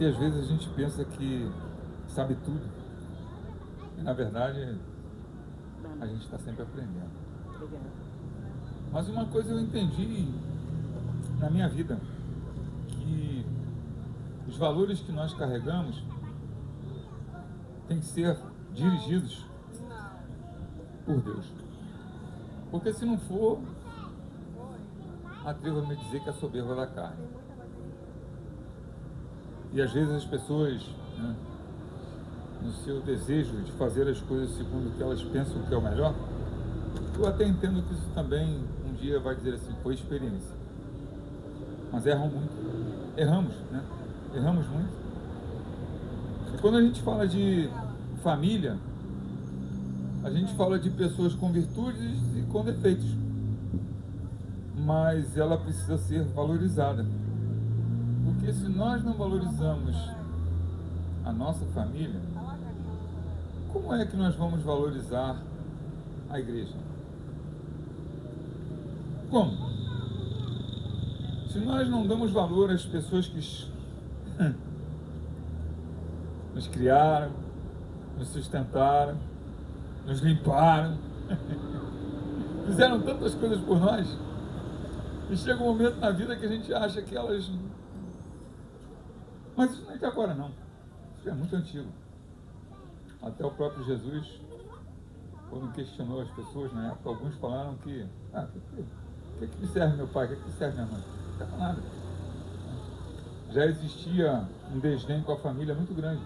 Porque às vezes a gente pensa que sabe tudo. E na verdade a gente está sempre aprendendo. Mas uma coisa eu entendi na minha vida, que os valores que nós carregamos têm que ser dirigidos por Deus. Porque se não for, atrevo-me a dizer que é a soberba da carne. E às vezes as pessoas, né, no seu desejo de fazer as coisas segundo o que elas pensam que é o melhor, eu até entendo que isso também um dia vai dizer assim, foi experiência. Mas erram muito. Erramos, né? Erramos muito. E quando a gente fala de família, a gente fala de pessoas com virtudes e com defeitos. Mas ela precisa ser valorizada. Porque se nós não valorizamos a nossa família, como é que nós vamos valorizar a igreja? Como? Se nós não damos valor às pessoas que nos criaram, nos sustentaram, nos limparam, fizeram tantas coisas por nós, e chega um momento na vida que a gente acha que elas... Mas isso não é de agora não, isso é muito antigo. Até o próprio Jesus, quando questionou as pessoas na época, alguns falaram que o que serve meu pai, o que serve minha mãe? Não serve nada. Já existia um desdém com a família muito grande.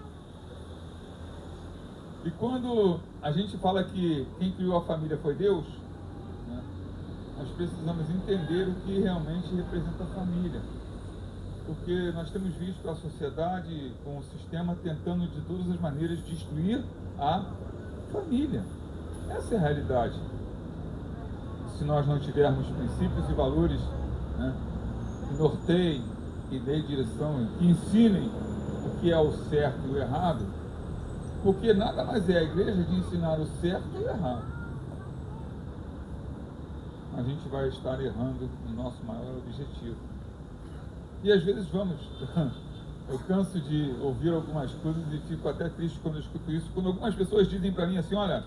E quando a gente fala que quem criou a família foi Deus, né, nós precisamos entender o que realmente representa a família. Porque nós temos visto a sociedade com o sistema tentando de todas as maneiras destruir a família. Essa é a realidade. Se nós não tivermos princípios e valores, né, que norteiem e deem direção, que ensinem o que é o certo e o errado, porque nada mais é a igreja de ensinar o certo e o errado. A gente vai estar errando no nosso maior objetivo. E às vezes eu canso de ouvir algumas coisas e fico até triste quando eu escuto isso, quando algumas pessoas dizem para mim assim, olha,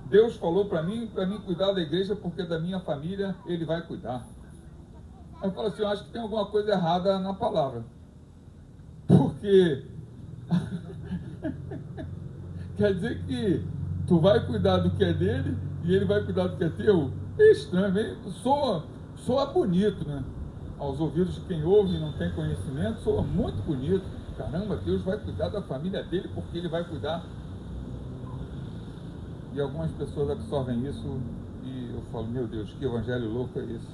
Deus falou para mim cuidar da igreja porque da minha família Ele vai cuidar. Eu falo assim, eu acho que tem alguma coisa errada na palavra. Porque quer dizer que tu vai cuidar do que é dele e ele vai cuidar do que é teu? É estranho, hein? Soa bonito, né? Aos ouvidos de quem ouve e não tem conhecimento, soa muito bonito. Caramba, Deus vai cuidar da família dele porque ele vai cuidar. E algumas pessoas absorvem isso e eu falo, meu Deus, que evangelho louco é esse?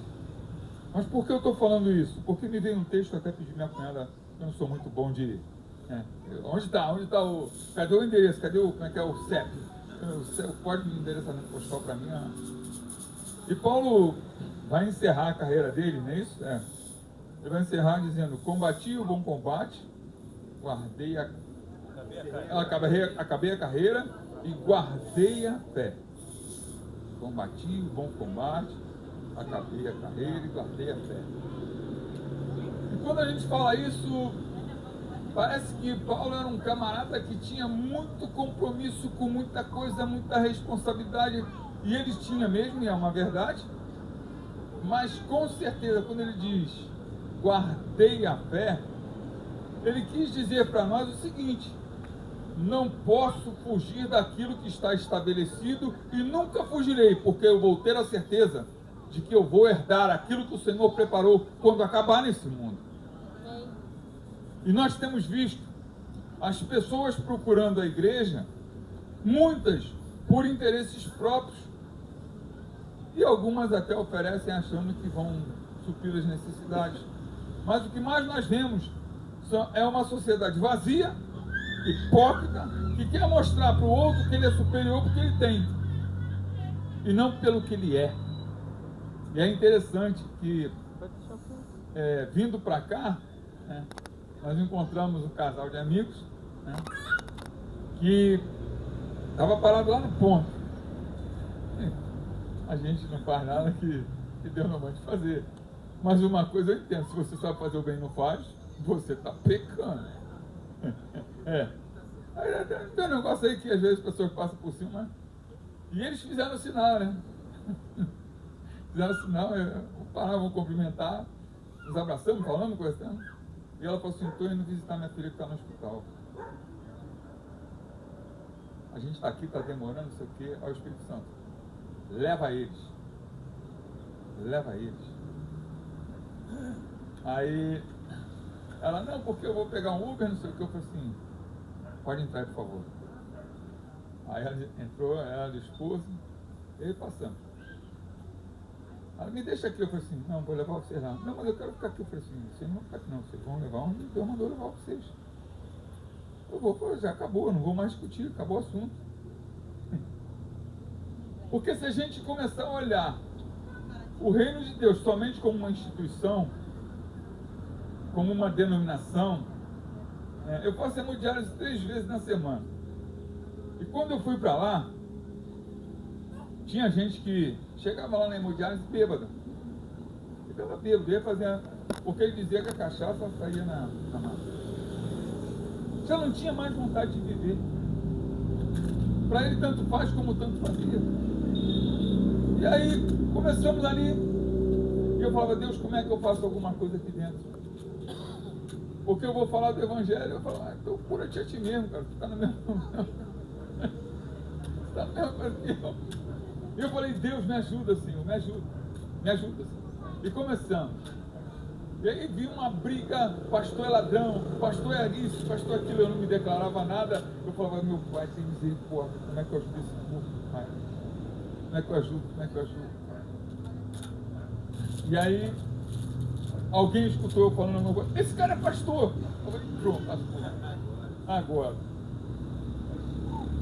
Mas por que eu estou falando isso? Porque me veio um texto, eu até pedi minha cunhada, eu não sou muito bom de... Onde está o... Cadê o endereço? Cadê o... Como é que é o CEP? O código de endereçamento postal para mim. E Paulo vai encerrar a carreira dele, não é isso? Ele vai encerrar dizendo, combati o bom combate, acabei a carreira e guardei a fé. Combati o bom combate, acabei a carreira e guardei a fé. E quando a gente fala isso, parece que Paulo era um camarada que tinha muito compromisso com muita coisa, muita responsabilidade, e ele tinha mesmo, e é uma verdade, mas com certeza quando ele diz guardei a fé, ele quis dizer para nós o seguinte, não posso fugir daquilo que está estabelecido e nunca fugirei, porque eu vou ter a certeza de que eu vou herdar aquilo que o Senhor preparou quando acabar nesse mundo. E nós temos visto as pessoas procurando a igreja, muitas por interesses próprios, e algumas até oferecem achando que vão suprir as necessidades. Mas o que mais nós vemos é uma sociedade vazia, hipócrita, que quer mostrar para o outro que ele é superior porque ele tem, e não pelo que ele é. E é interessante que, vindo para cá, nós encontramos um casal de amigos, que estava parado lá no ponto. A gente não faz nada que Deus não mande fazer. Mas uma coisa eu entendo, se você sabe fazer o bem e não faz, você está pecando. Aí tem um negócio aí que às vezes as pessoas passam por cima, e eles fizeram o sinal, né? Fizeram o sinal, paravam cumprimentar, nos abraçamos, falando, conversando. E ela falou assim: estou indo visitar minha filha que está no hospital. A gente está aqui, está demorando, não sei o quê. Ao Espírito Santo, leva eles. Leva eles. Aí ela: não, porque eu vou pegar um Uber, não sei o que. Eu falei assim: pode entrar, por favor. Aí ela entrou, ela, a esposa, e aí passamos. Ela: me deixa aqui. Eu falei assim: não, vou levar vocês lá. Não, mas eu quero ficar aqui. Eu falei assim: vocês não vão ficar aqui não, vocês vão levar onde Deus mandou levar vocês. Eu vou, já acabou, não vou mais discutir, acabou o assunto. Porque se a gente começar a olhar o reino de Deus somente como uma instituição, como uma denominação, eu faço hemodiálise 3 vezes na semana. E quando eu fui para lá, tinha gente que chegava lá na hemodiálise bêbada. Ficava bêbado, ia fazer, porque ele dizia que a cachaça saía na massa. Já não tinha mais vontade de viver. Para ele tanto faz como tanto fazia. E aí começamos ali, e eu falava: Deus, como é que eu faço alguma coisa aqui dentro? Porque eu vou falar do Evangelho. Eu falo: então cura-te a ti mesmo, cara, tu está no mesmo está no mesmo aqui. E eu falei: Deus, me ajuda, Senhor, me ajuda, Senhor. E começamos. E aí vi uma briga: pastor é ladrão, pastor é isso, pastor é aquilo. Eu não me declarava nada. Eu falava: meu Pai, tem misericórdia, como é que eu ajudo esse povo, Pai? Como é que eu ajudo? E aí alguém escutou eu falando alguma coisa: esse cara é pastor. Eu falei: pronto, pastor. Agora.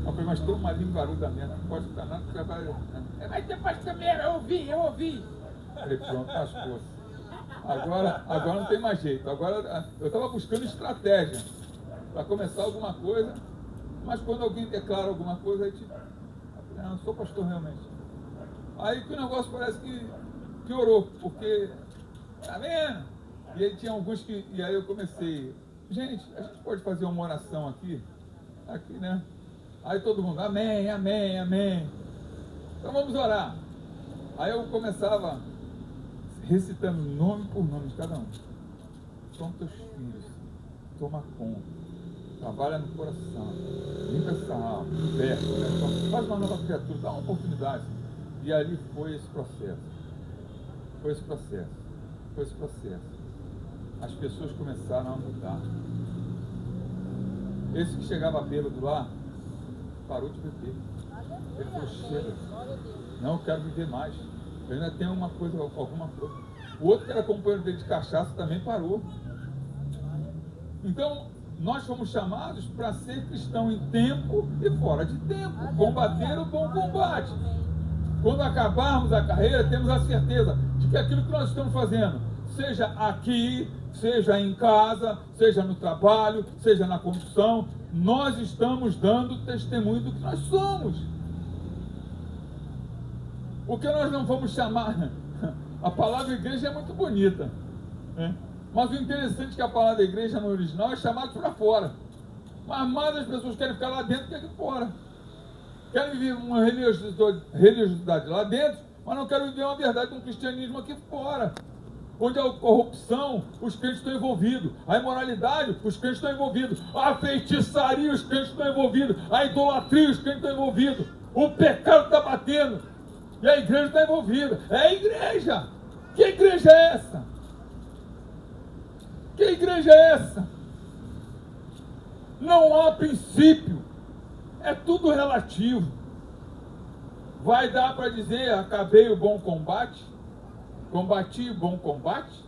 Eu falei: mas tem uma linguaruda mesmo, não pode estar nada, porque vai ter pastor mesmo, eu ouvi. Eu falei: pronto, pastor. Agora não tem mais jeito. Agora eu estava buscando estratégia para começar alguma coisa, mas quando alguém declara alguma coisa, aí tipo, eu não sou pastor realmente. Aí que o negócio parece que piorou, porque, tá vendo? E aí tinha alguns que, e aí eu comecei: gente, a gente pode fazer uma oração aqui, né? Aí todo mundo: amém, amém, amém. Então vamos orar. Aí eu começava recitando nome por nome de cada um. São teus filhos, toma conta, trabalha no coração, limpa essa alma, liberta, faz uma nova criatura, dá uma oportunidade. E ali foi esse processo. As pessoas começaram a mudar. Esse que chegava bêbado lá parou de beber. Ele falou: chega, não, eu quero viver mais. Eu ainda tenho alguma coisa. O outro que era companheiro dele de cachaça também parou. Então, nós fomos chamados para ser cristão em tempo e fora de tempo. Combater o bom combate. Quando acabarmos a carreira, temos a certeza de que aquilo que nós estamos fazendo, seja aqui, seja em casa, seja no trabalho, seja na condução, nós estamos dando testemunho do que nós somos. Porque nós não vamos chamar. A palavra igreja é muito bonita, né? Mas o interessante é que a palavra igreja no original é chamada para fora. Mas mais as pessoas querem ficar lá dentro que aqui fora. Querem viver uma religiosidade lá dentro, mas não querem viver uma verdade de um cristianismo aqui fora. Onde a corrupção, os crentes estão envolvidos. A imoralidade, os crentes estão envolvidos. A feitiçaria, os crentes estão envolvidos. A idolatria, os crentes estão envolvidos. O pecado está batendo. E a igreja está envolvida. É a igreja. Que igreja é essa? Que igreja é essa? Não há princípio. É tudo relativo. Vai dar para dizer: acabei o bom combate? Combati o bom combate?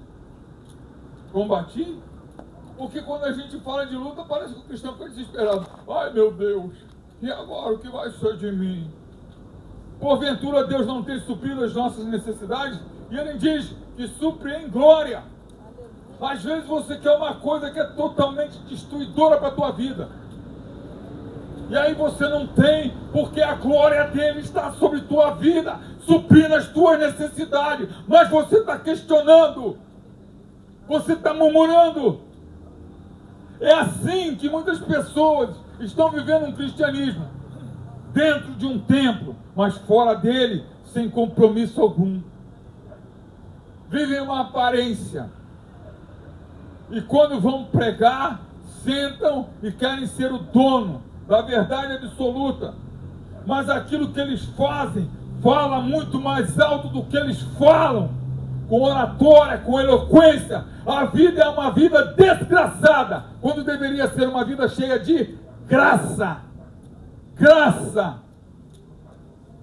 Combati? Porque quando a gente fala de luta, parece que o cristão fica desesperado. Ai, meu Deus, e agora o que vai ser de mim? Porventura Deus não tem suprido as nossas necessidades? E Ele diz que supre em glória. Às vezes você quer uma coisa que é totalmente destruidora para a tua vida. E aí você não tem, porque a glória dele está sobre tua vida, suprindo as tuas necessidades. Mas você está questionando. Você está murmurando. É assim que muitas pessoas estão vivendo um cristianismo, dentro de um templo, mas fora dele, sem compromisso algum. Vivem uma aparência. E quando vão pregar, sentam e querem ser o dono da verdade absoluta. Mas aquilo que eles fazem, fala muito mais alto do que eles falam. Com oratória, com eloquência. A vida é uma vida desgraçada, quando deveria ser uma vida cheia de graça. Graça.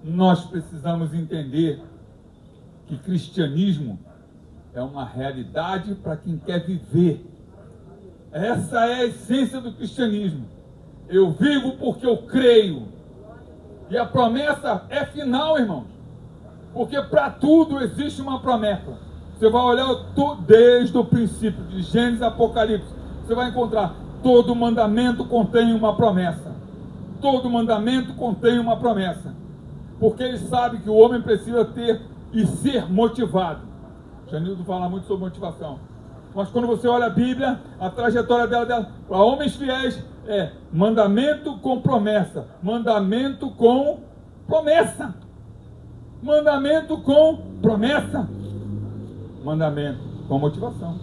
Nós precisamos entender que cristianismo é uma realidade para quem quer viver. Essa é a essência do cristianismo. Eu vivo porque eu creio. E a promessa é final, irmãos. Porque para tudo existe uma promessa. Você vai olhar desde o princípio, de Gênesis a Apocalipse. Você vai encontrar, todo mandamento contém uma promessa. Todo mandamento contém uma promessa. Porque ele sabe que o homem precisa ter e ser motivado. Janildo fala muito sobre motivação. Mas quando você olha a Bíblia, a trajetória dela para homens fiéis é mandamento com promessa. Mandamento com promessa. Mandamento com promessa. Mandamento com motivação.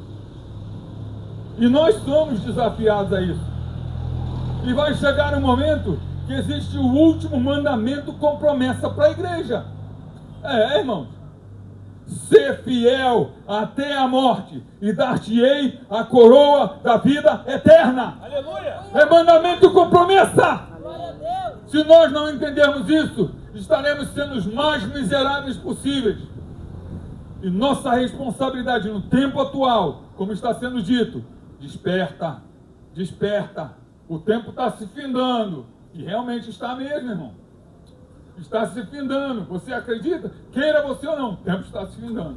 E nós somos desafiados a isso. E vai chegar um momento que existe o último mandamento com promessa para a igreja. Irmãos. Ser fiel até a morte e dar-te-ei a coroa da vida eterna. Aleluia! É mandamento com promessa. Se nós não entendermos isso, estaremos sendo os mais miseráveis possíveis. E nossa responsabilidade no tempo atual, como está sendo dito, desperta, desperta. O tempo está se findando. E realmente está mesmo, irmão. Está se findando. Você acredita? Queira você ou não, o tempo está se findando.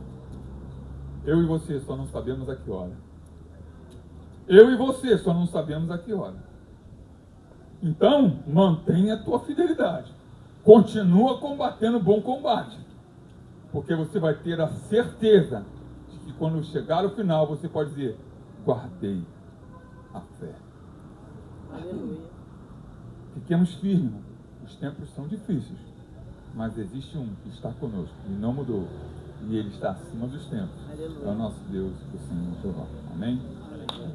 Eu e você só não sabemos a que hora. Eu e você só não sabemos a que hora. Então, mantenha a tua fidelidade. Continua combatendo o bom combate. Porque você vai ter a certeza de que quando chegar o final, você pode dizer, guardei a fé. Aleluia. Fiquemos firmes. Os tempos são difíceis, mas existe um que está conosco e não mudou, e ele está acima dos tempos. Aleluia. É o nosso Deus, o Senhor Jeová. Amém? Amém.